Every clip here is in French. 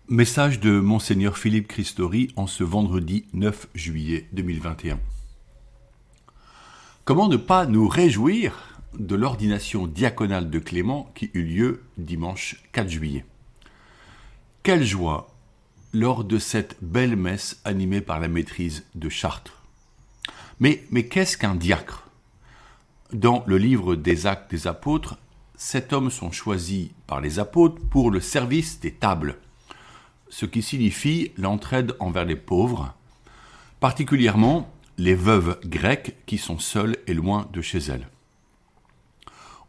Message de Monseigneur Philippe Christori en ce vendredi 9 juillet 2021. Comment ne pas nous réjouir de l'ordination diaconale de Clément qui eut lieu dimanche 4 juillet. Quelle joie lors de cette belle messe animée par la maîtrise de Chartres. Mais qu'est-ce qu'un diacre ? Dans le livre des Actes des Apôtres, 7 hommes sont choisis par les apôtres pour le service des tables, ce qui signifie l'entraide envers les pauvres, particulièrement les veuves grecques qui sont seules et loin de chez elles.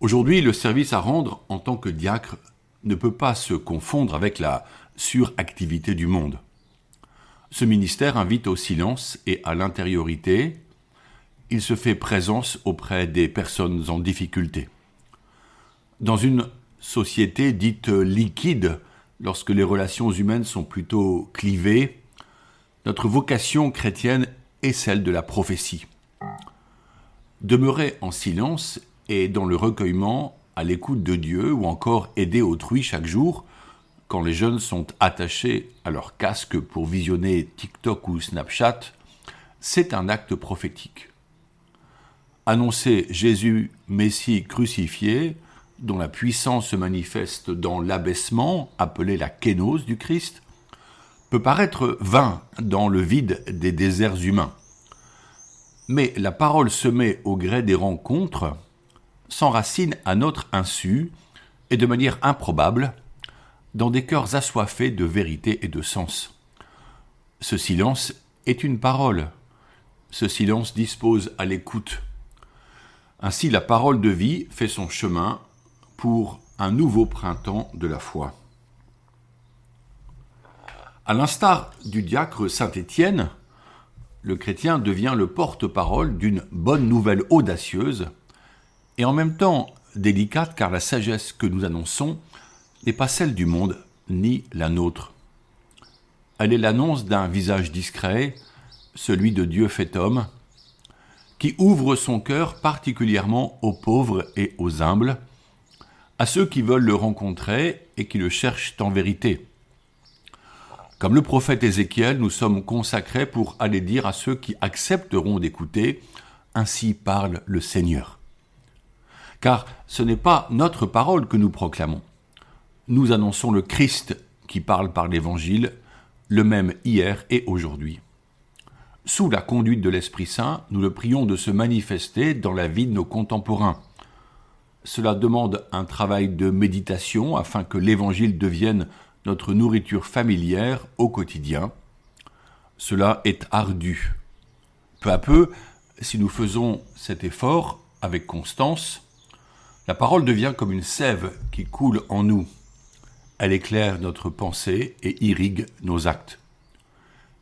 Aujourd'hui, le service à rendre en tant que diacre ne peut pas se confondre avec la suractivité du monde. Ce ministère invite au silence et à l'intériorité. Il se fait présence auprès des personnes en difficulté. Dans une société dite liquide, lorsque les relations humaines sont plutôt clivées, notre vocation chrétienne est celle de la prophétie. Demeurer en silence et dans le recueillement, à l'écoute de Dieu, ou encore aider autrui chaque jour, quand les jeunes sont attachés à leur casque pour visionner TikTok ou Snapchat, c'est un acte prophétique. Annoncer Jésus, Messie crucifié, dont la puissance se manifeste dans l'abaissement, appelé la kénose du Christ, peut paraître vain dans le vide des déserts humains. Mais la parole semée au gré des rencontres s'enracine à notre insu et de manière improbable dans des cœurs assoiffés de vérité et de sens. Ce silence est une parole. Ce silence dispose à l'écoute. Ainsi, la parole de vie fait son chemin pour un nouveau printemps de la foi. À l'instar du diacre Saint Étienne, le chrétien devient le porte-parole d'une bonne nouvelle audacieuse et en même temps délicate, car la sagesse que nous annonçons n'est pas celle du monde ni la nôtre. Elle est l'annonce d'un visage discret, celui de Dieu fait homme, qui ouvre son cœur particulièrement aux pauvres et aux humbles, à ceux qui veulent le rencontrer et qui le cherchent en vérité. Comme le prophète Ézéchiel, nous sommes consacrés pour aller dire à ceux qui accepteront d'écouter « Ainsi parle le Seigneur ». Car ce n'est pas notre parole que nous proclamons. Nous annonçons le Christ qui parle par l'Évangile, le même hier et aujourd'hui. Sous la conduite de l'Esprit Saint, nous le prions de se manifester dans la vie de nos contemporains. Cela demande un travail de méditation afin que l'Évangile devienne notre nourriture familière au quotidien. Cela est ardu. Peu à peu, si nous faisons cet effort avec constance, la parole devient comme une sève qui coule en nous. Elle éclaire notre pensée et irrigue nos actes.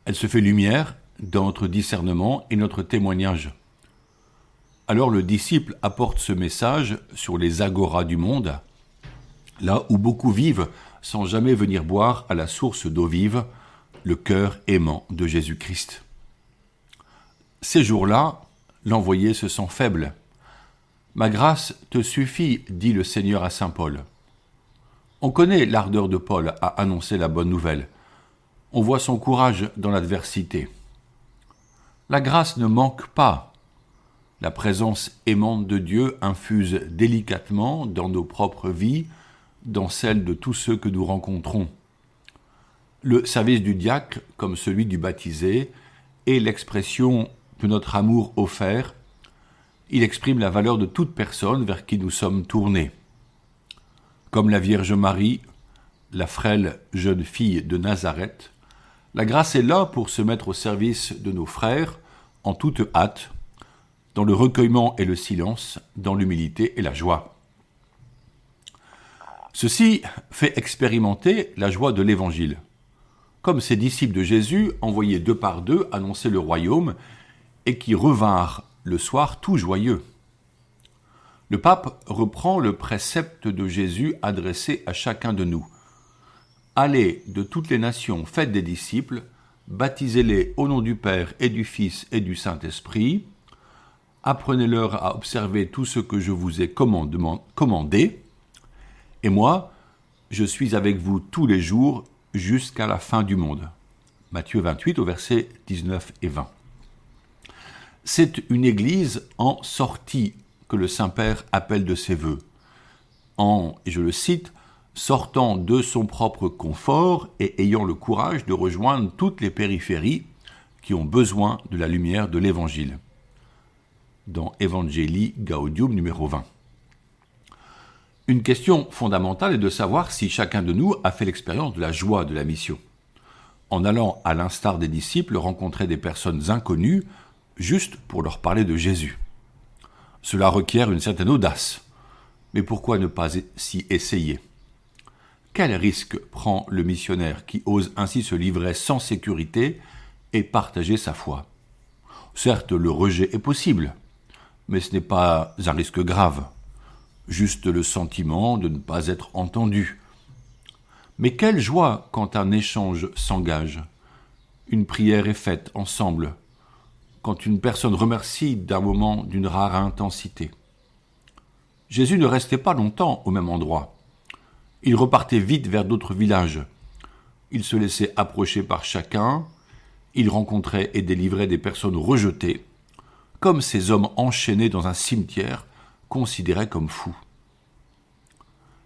Elle se fait lumière dans notre discernement et notre témoignage. Alors le disciple apporte ce message sur les agoras du monde, là où beaucoup vivent sans jamais venir boire à la source d'eau vive, le cœur aimant de Jésus-Christ. Ces jours-là, l'envoyé se sent faible. « Ma grâce te suffit, dit le Seigneur à saint Paul. » On connaît l'ardeur de Paul à annoncer la bonne nouvelle. On voit son courage dans l'adversité. La grâce ne manque pas. La présence aimante de Dieu infuse délicatement dans nos propres vies, dans celles de tous ceux que nous rencontrons. Le service du diacre, comme celui du baptisé, est l'expression de notre amour offert. Il exprime la valeur de toute personne vers qui nous sommes tournés. Comme la Vierge Marie, la frêle jeune fille de Nazareth, la grâce est là pour se mettre au service de nos frères en toute hâte, dans le recueillement et le silence, dans l'humilité et la joie. Ceci fait expérimenter la joie de l'Évangile. Comme ces disciples de Jésus, envoyés 2 par 2, annoncer le royaume et qui revinrent le soir tout joyeux. Le pape reprend le précepte de Jésus adressé à chacun de nous. Allez de toutes les nations, faites des disciples, baptisez-les au nom du Père et du Fils et du Saint-Esprit, apprenez-leur à observer tout ce que je vous ai commandé, et moi, je suis avec vous tous les jours jusqu'à la fin du monde. Matthieu 28 au verset 19 et 20. C'est une église en sortie que le Saint-Père appelle de ses vœux, et je le cite, sortant de son propre confort et ayant le courage de rejoindre toutes les périphéries qui ont besoin de la lumière de l'Évangile. Dans Evangelii Gaudium numéro 20. Une question fondamentale est de savoir si chacun de nous a fait l'expérience de la joie de la mission, en allant, à l'instar des disciples, rencontrer des personnes inconnues juste pour leur parler de Jésus. Cela requiert une certaine audace, mais pourquoi ne pas s'y essayer ? Quel risque prend le missionnaire qui ose ainsi se livrer sans sécurité et partager sa foi ? Certes, le rejet est possible, mais ce n'est pas un risque grave, juste le sentiment de ne pas être entendu. Mais quelle joie quand un échange s'engage, une prière est faite ensemble, quand une personne remercie d'un moment d'une rare intensité. Jésus ne restait pas longtemps au même endroit. Il repartait vite vers d'autres villages. Il se laissait approcher par chacun, il rencontrait et délivrait des personnes rejetées, comme ces hommes enchaînés dans un cimetière, considérés comme fous.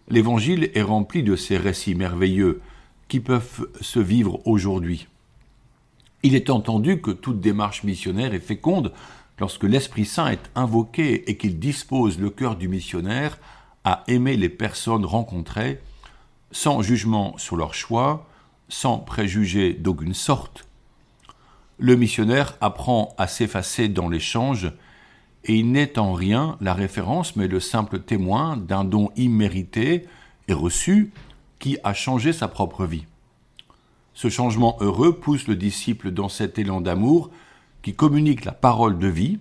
L'Évangile est rempli de ces récits merveilleux qui peuvent se vivre aujourd'hui. Il est entendu que toute démarche missionnaire est féconde lorsque l'Esprit Saint est invoqué et qu'il dispose le cœur du missionnaire à aimer les personnes rencontrées, sans jugement sur leur choix, sans préjugés d'aucune sorte. Le missionnaire apprend à s'effacer dans l'échange et il n'est en rien la référence mais le simple témoin d'un don immérité et reçu qui a changé sa propre vie. Ce changement heureux pousse le disciple dans cet élan d'amour qui communique la parole de vie,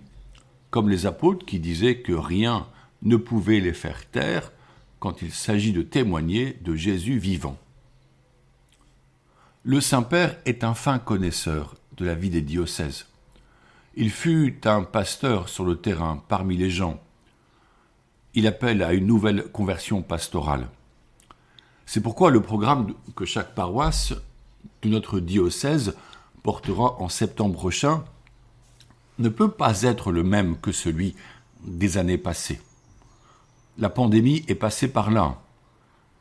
comme les apôtres qui disaient que rien ne pouvait les faire taire quand il s'agit de témoigner de Jésus vivant. Le Saint-Père est un fin connaisseur de la vie des diocèses. Il fut un pasteur sur le terrain parmi les gens. Il appelle à une nouvelle conversion pastorale. C'est pourquoi le programme que chaque paroisse de notre diocèse portera en septembre prochain ne peut pas être le même que celui des années passées. La pandémie est passée par là.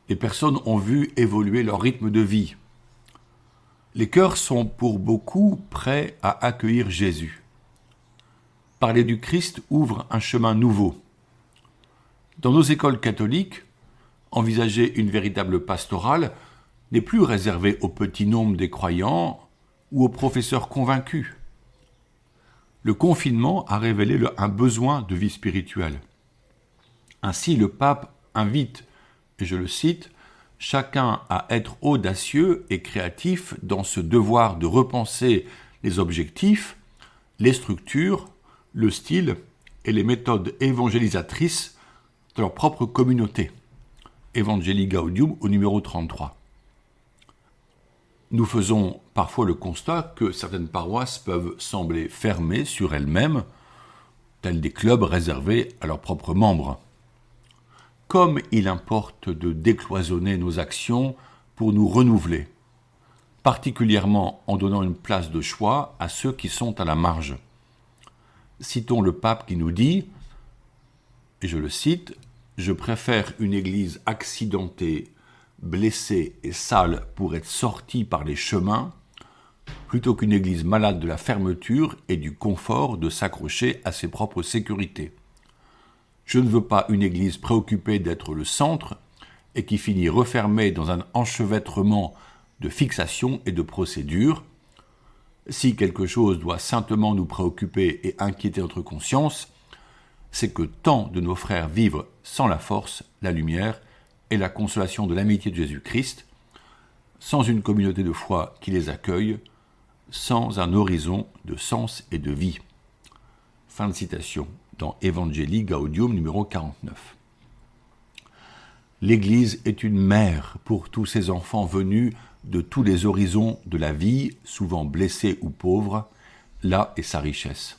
Les personnes ont vu évoluer leur rythme de vie. Les cœurs sont pour beaucoup prêts à accueillir Jésus. Parler du Christ ouvre un chemin nouveau. Dans nos écoles catholiques, envisager une véritable pastorale n'est plus réservé au petit nombre des croyants ou aux professeurs convaincus. Le confinement a révélé un besoin de vie spirituelle. Ainsi, le pape invite, et je le cite, chacun à être audacieux et créatif dans ce devoir de repenser les objectifs, les structures, le style et les méthodes évangélisatrices de leur propre communauté. Evangelii Gaudium au numéro 33. Nous faisons parfois le constat que certaines paroisses peuvent sembler fermées sur elles-mêmes, tels des clubs réservés à leurs propres membres. Comme il importe de décloisonner nos actions pour nous renouveler, particulièrement en donnant une place de choix à ceux qui sont à la marge. Citons le pape qui nous dit, et je le cite, « Je préfère une église accidentée, blessée et sale pour être sortie par les chemins, plutôt qu'une église malade de la fermeture et du confort de s'accrocher à ses propres sécurités. Je ne veux pas une église préoccupée d'être le centre et qui finit refermée dans un enchevêtrement de fixations et de procédures. Si quelque chose doit saintement nous préoccuper et inquiéter notre conscience, c'est que tant de nos frères vivent sans la force, la lumière et la consolation de l'amitié de Jésus-Christ, sans une communauté de foi qui les accueille, sans un horizon de sens et de vie. » Fin de citation dans Evangelii Gaudium numéro 49. L'Église est une mère pour tous ces enfants venus de tous les horizons de la vie, souvent blessés ou pauvres, là est sa richesse.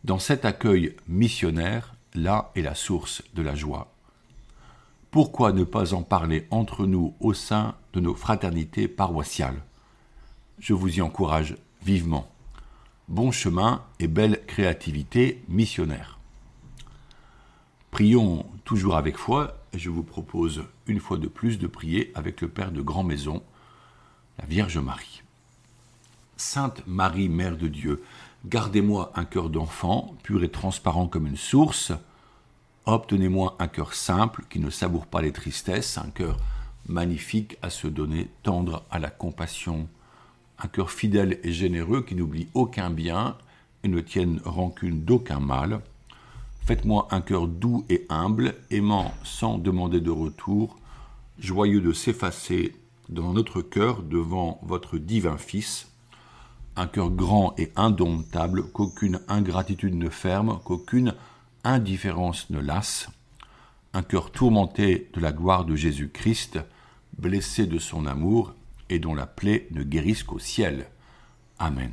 Dans cet accueil missionnaire, là est la source de la joie. pourquoi ne pas en parler entre nous au sein de nos fraternités paroissiales? Je vous y encourage vivement. Bon chemin et belle créativité missionnaire. Prions toujours avec foi, et je vous propose une fois de plus de prier avec le Père de Grand Maison, la Vierge Marie. Sainte Marie, Mère de Dieu, gardez-moi un cœur d'enfant, pur et transparent comme une source. Obtenez-moi un cœur simple qui ne savoure pas les tristesses, un cœur magnifique à se donner, tendre à la compassion, un cœur fidèle et généreux qui n'oublie aucun bien et ne tienne rancune d'aucun mal. Faites-moi un cœur doux et humble, aimant sans demander de retour, joyeux de s'effacer dans notre cœur devant votre divin Fils, un cœur grand et indomptable, qu'aucune ingratitude ne ferme, qu'aucune indifférence ne lasse, un cœur tourmenté de la gloire de Jésus-Christ, blessé de son amour et dont la plaie ne guérisse qu'au ciel. Amen.